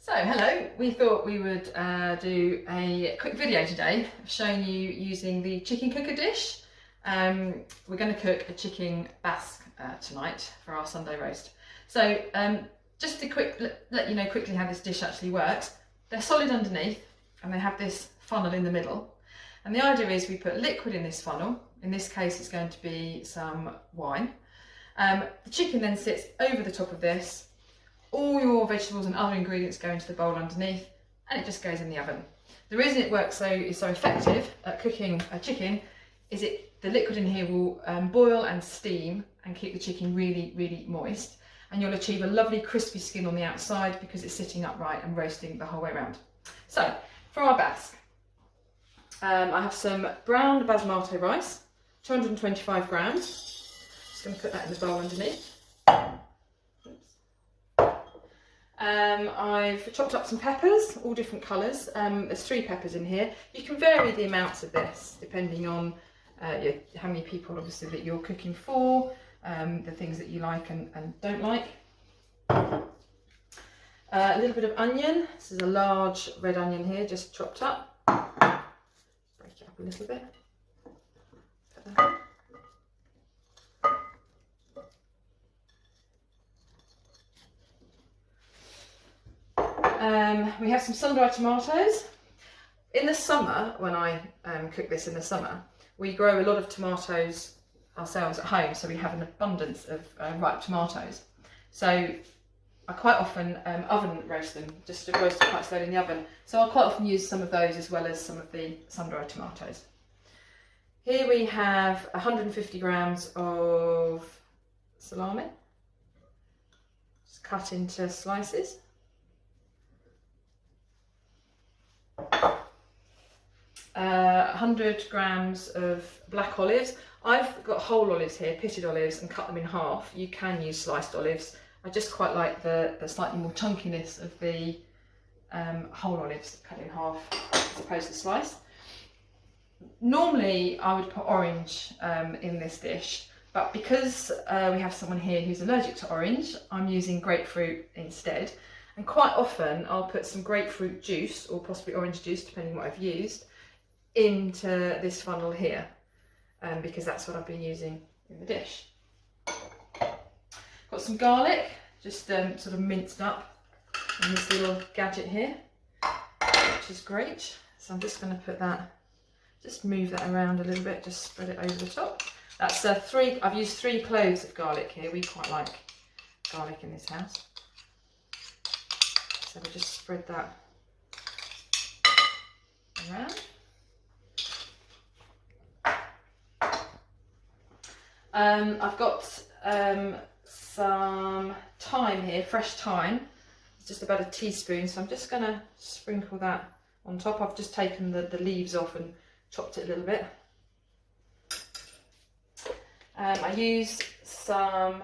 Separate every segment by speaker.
Speaker 1: So hello, we thought we would do a quick video today showing you using the chicken cooker dish. We're going to cook a chicken basque tonight for our Sunday roast. So just to let you know quickly how this dish actually works. They're solid underneath and they have this funnel in the middle. And the idea is we put liquid in this funnel. In this case it's going to be some wine. The chicken then sits over the top of this. All your vegetables and other ingredients go into the bowl underneath and it just goes in the oven. The reason it works is so effective at cooking a chicken is the liquid in here will boil and steam and keep the chicken really moist, and you'll achieve a lovely crispy skin on the outside because it's sitting upright and roasting the whole way around. So for our basque, I have some brown basmati rice, 225 grams. Just going to put that in the bowl underneath. I've chopped up some peppers, all different colours. There's 3 peppers in here. You can vary the amounts of this depending on how many people obviously that you're cooking for, the things that you like and don't like. A little bit of onion. This is a large red onion here, just chopped up. Break it up a little bit. Put that in. We have some sun-dried tomatoes. In the summer, when I cook this in the summer, we grow a lot of tomatoes ourselves at home, so we have an abundance of ripe tomatoes. So I quite often oven roast them, just to roast them quite slowly in the oven. So I'll quite often use some of those as well as some of the sun-dried tomatoes. Here we have 150 grams of salami, just cut into slices. 100 grams of black olives. I've got whole olives here, pitted olives, and cut them in half. You can use sliced olives. I just quite like the slightly more chunkiness of the whole olives cut in half as opposed to sliced. Normally I would put orange in this dish, but because we have someone here who's allergic to orange, I'm using grapefruit instead. And quite often I'll put some grapefruit juice or possibly orange juice, depending on what I've used, into this funnel here, because that's what I've been using in the dish. Got some garlic, just sort of minced up in this little gadget here, which is great. So I'm just going to put that, just move that around a little bit, just spread it over the top. That's I've used 3 cloves of garlic here. We quite like garlic in this house. So we just spread that around. I've got some thyme here, fresh thyme. It's just about a teaspoon, so I'm just going to sprinkle that on top. I've just taken the leaves off and chopped it a little bit. I use some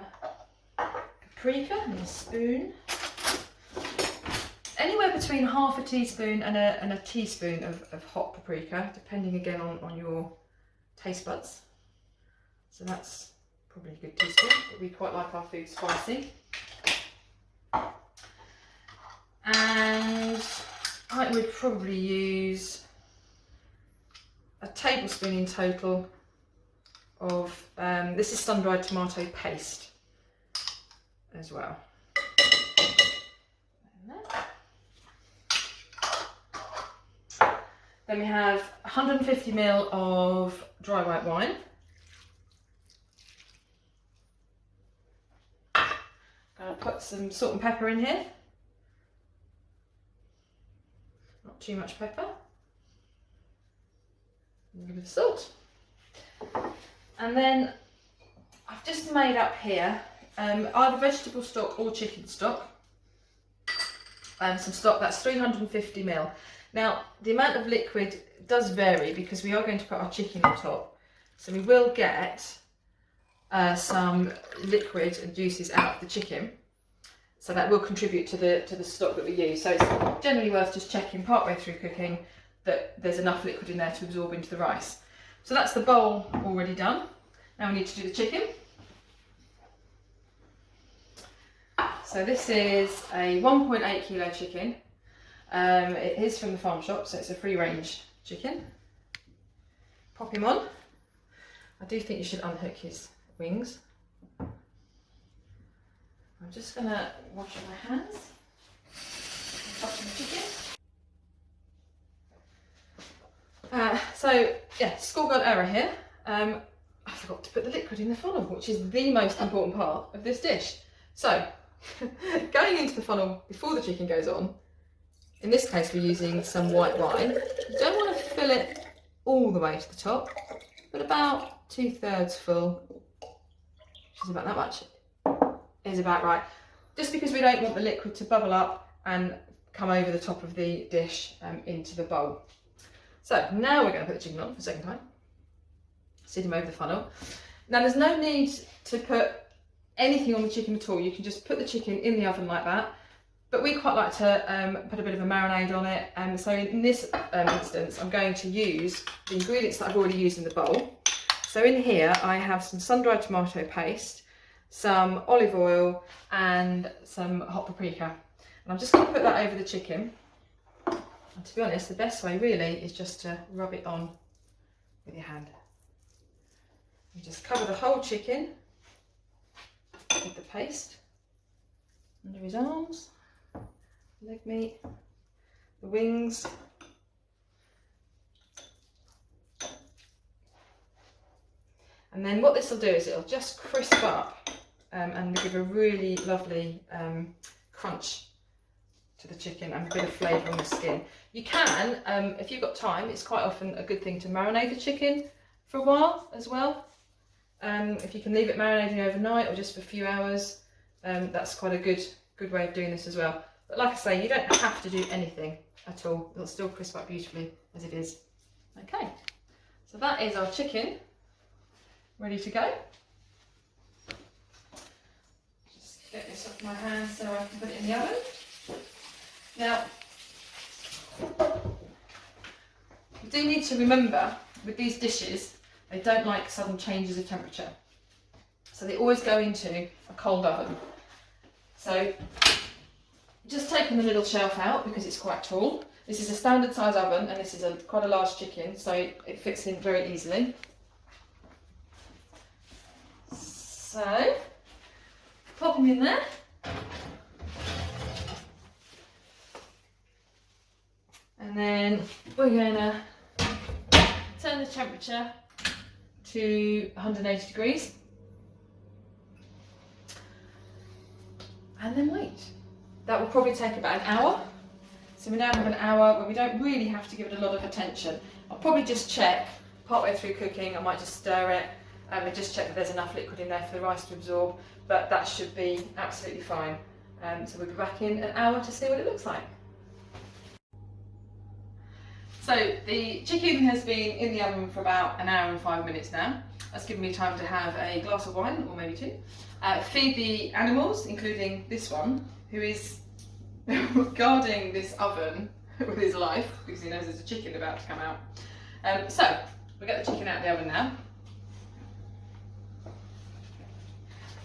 Speaker 1: paprika in a spoon. Anywhere between half a teaspoon and a teaspoon of hot paprika, depending again on your taste buds. So that's probably a good teaspoon, but we quite like our food spicy. And I would probably use a tablespoon in total of, this is sun-dried tomato paste as well. Then we have 150 ml of dry white wine. I'll put some salt and pepper in here. Not too much pepper. A little bit of salt. And then I've just made up here either vegetable stock or chicken stock. Some stock, that's 350 ml. Now, the amount of liquid does vary because we are going to put our chicken on top. So we will get some liquid and juices out of the chicken. So that will contribute to the stock that we use. So it's generally worth just checking partway through cooking that there's enough liquid in there to absorb into the rice. So that's the bowl already done. Now we need to do the chicken. So this is a 1.8 kilo chicken. It is from the farm shop, so it's a free range chicken. Pop him on. I do think you should unhook his wings. I'm just going to wash my hands. Touching the chicken. So yeah, schoolgirl error here. I forgot to put the liquid in the funnel, which is the most important part of this dish. So going into the funnel before the chicken goes on, in this case we're using some white wine. You don't want to fill it all the way to the top, but about 2/3 full, which is about that much, is about right. Just because we don't want the liquid to bubble up and come over the top of the dish into the bowl. So now we're going to put the chicken on for the second time. Sit him over the funnel. Now there's no need to put anything on the chicken at all. You can just put the chicken in the oven like that. But we quite like to put a bit of a marinade on it. So in this instance, I'm going to use the ingredients that I've already used in the bowl. So in here, I have some sun-dried tomato paste, some olive oil, and some hot paprika. And I'm just going to put that over the chicken. And to be honest, the best way really is just to rub it on with your hand. You just cover the whole chicken with the paste under his arms, leg meat, the wings. And then what this will do is it'll just crisp up and give a really lovely crunch to the chicken and a bit of flavour on the skin. You can, if you've got time, it's quite often a good thing to marinate the chicken for a while as well. If you can leave it marinating overnight or just for a few hours, that's quite a good way of doing this as well. But like I say, you don't have to do anything at all. It'll still crisp up beautifully as it is. Okay, so that is our chicken ready to go. Just get this off my hands so I can put it in the oven. Now, you do need to remember with these dishes, they don't like sudden changes of temperature. So they always go into a cold oven. So just taking the middle shelf out because it's quite tall. This is a standard size oven and this is quite a large chicken, so it fits in very easily. So pop them in there. And then we're going to turn the temperature to 180 degrees. And then wait. That will probably take about an hour. So we now have an hour where we don't really have to give it a lot of attention. I'll probably just check partway through cooking, I might just stir it and just check that there's enough liquid in there for the rice to absorb, but that should be absolutely fine. So we'll be back in an hour to see what it looks like. So the chicken has been in the oven for about an hour and 5 minutes now. That's given me time to have a glass of wine, or maybe two. Feed the animals, including this one, who is guarding this oven with his life because he knows there's a chicken about to come out. So we'll get the chicken out of the oven now.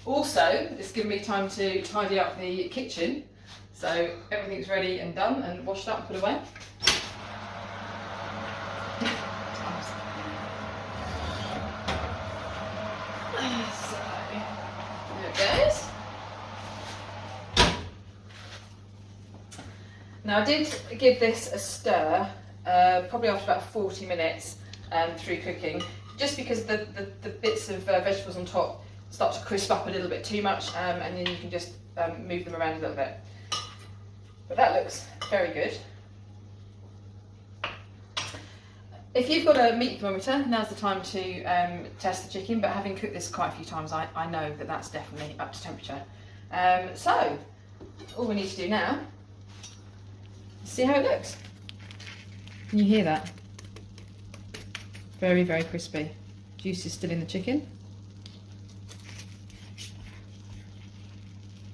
Speaker 1: Also, it's given me time to tidy up the kitchen, so everything's ready and done and washed up and put away. So, there it goes. Now I did give this a stir, probably after about 40 minutes through cooking, just because the bits of vegetables on top start to crisp up a little bit too much, and then you can just move them around a little bit. But that looks very good. If you've got a meat thermometer, now's the time to test the chicken, but having cooked this quite a few times, I know that that's definitely up to temperature. So, all we need to do now is see how it looks. Can you hear that? Very, very crispy. Juice is still in the chicken.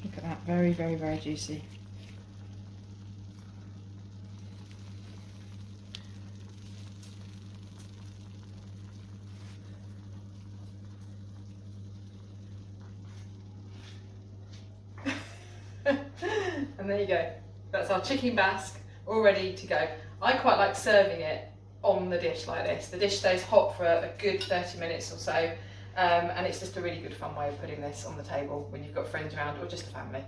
Speaker 1: Look at that, very, very, very juicy. And there you go. That's our chicken basque all ready to go. I quite like serving it on the dish like this. The dish stays hot for a good 30 minutes or so, and it's just a really good fun way of putting this on the table when you've got friends around or just a family.